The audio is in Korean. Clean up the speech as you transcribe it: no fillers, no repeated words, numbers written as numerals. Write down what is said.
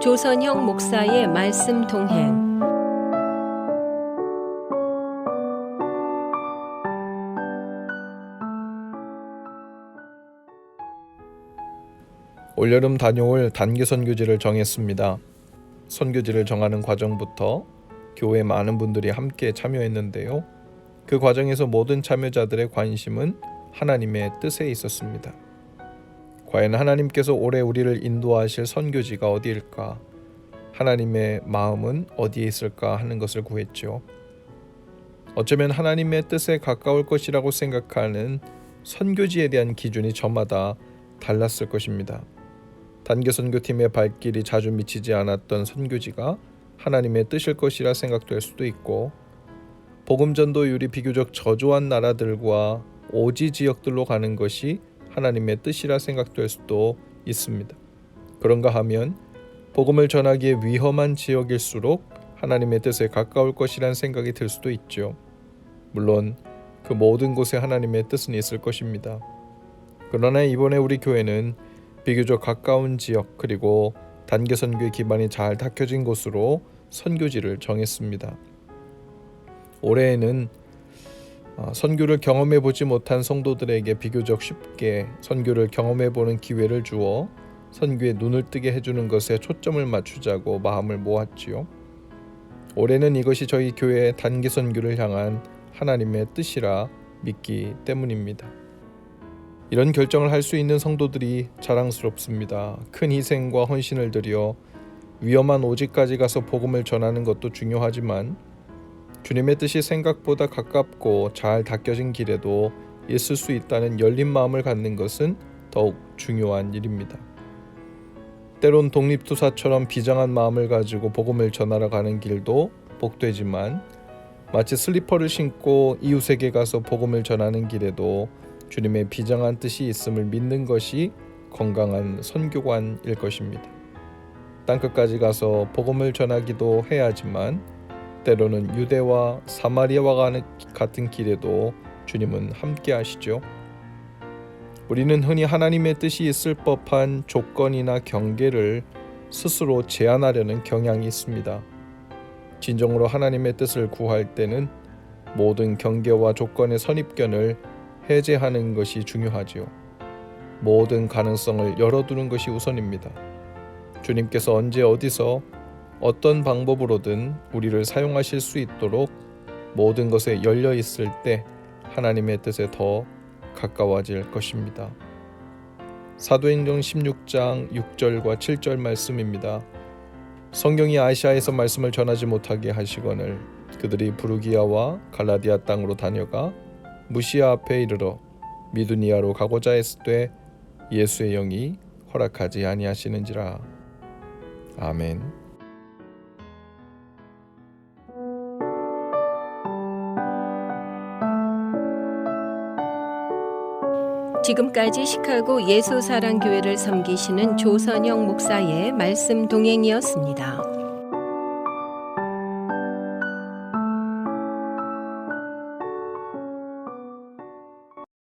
조선형 목사의 말씀 동행. 올여름 다녀올 단기 선교지를 정했습니다. 선교지를 정하는 과정부터 교회 많은 분들이 함께 참여했는데요. 그 과정에서 모든 참여자들의 관심은 하나님의 뜻에 있었습니다. 과연 하나님께서 올해 우리를 인도하실 선교지가 어디일까? 하나님의 마음은 어디에 있을까 하는 것을 구했죠. 어쩌면 하나님의 뜻에 가까울 것이라고 생각하는 선교지에 대한 기준이 저마다 달랐을 것입니다. 단기 선교팀의 발길이 자주 미치지 않았던 선교지가 하나님의 뜻일 것이라 생각될 수도 있고, 복음 전도율이 비교적 저조한 나라들과 오지 지역들로 가는 것이 하나님의 뜻이라 생각될 수도 있습니다. 그런가 하면 복음을 전하기에 위험한 지역일수록 하나님의 뜻에 가까울 것이란 생각이 들 수도 있죠. 물론 그 모든 곳에 하나님의 뜻은 있을 것입니다. 그러나 이번에 우리 교회는 비교적 가까운 지역, 그리고 단기 선교의 기반이 잘 닦여진 곳으로 선교지를 정했습니다. 올해에는 선교를 경험해 보지 못한 성도들에게 비교적 쉽게 선교를 경험해 보는 기회를 주어 선교에 눈을 뜨게 해주는 것에 초점을 맞추자고 마음을 모았지요. 올해는 이것이 저희 교회의 단기 선교를 향한 하나님의 뜻이라 믿기 때문입니다. 이런 결정을 할 수 있는 성도들이 자랑스럽습니다. 큰 희생과 헌신을 들여 위험한 오지까지 가서 복음을 전하는 것도 중요하지만 주님의 뜻이 생각보다 가깝고 잘 닦여진 길에도 있을 수 있다는 열린 마음을 갖는 것은 더욱 중요한 일입니다. 때론 독립투사처럼 비장한 마음을 가지고 복음을 전하러 가는 길도 복되지만, 마치 슬리퍼를 신고 이웃에게 가서 복음을 전하는 길에도 주님의 비장한 뜻이 있음을 믿는 것이 건강한 선교관일 것입니다. 땅끝까지 가서 복음을 전하기도 해야 하지만 때로는 유대와 사마리아와 같은 길에도 주님은 함께 하시죠. 우리는 흔히 하나님의 뜻이 있을 법한 조건이나 경계를 스스로 제한하려는 경향이 있습니다. 진정으로 하나님의 뜻을 구할 때는 모든 경계와 조건의 선입견을 해제하는 것이 중요하지요. 모든 가능성을 열어두는 것이 우선입니다. 주님께서 언제 어디서 어떤 방법으로든 우리를 사용하실 수 있도록 모든 것에 열려 있을 때 하나님의 뜻에 더 가까워질 것입니다. 사도행전 16장 6절과 7절 말씀입니다. 성경이 아시아에서 말씀을 전하지 못하게 하시거늘 그들이 부르기아와 갈라디아 땅으로 다녀가 무시아 앞에 이르러 미두니아로 가고자 했을 때 예수의 영이 허락하지 아니하시는지라. 아멘. 지금까지 시카고 예수사랑교회를 섬기시는 조선형 목사의 말씀 동행이었습니다.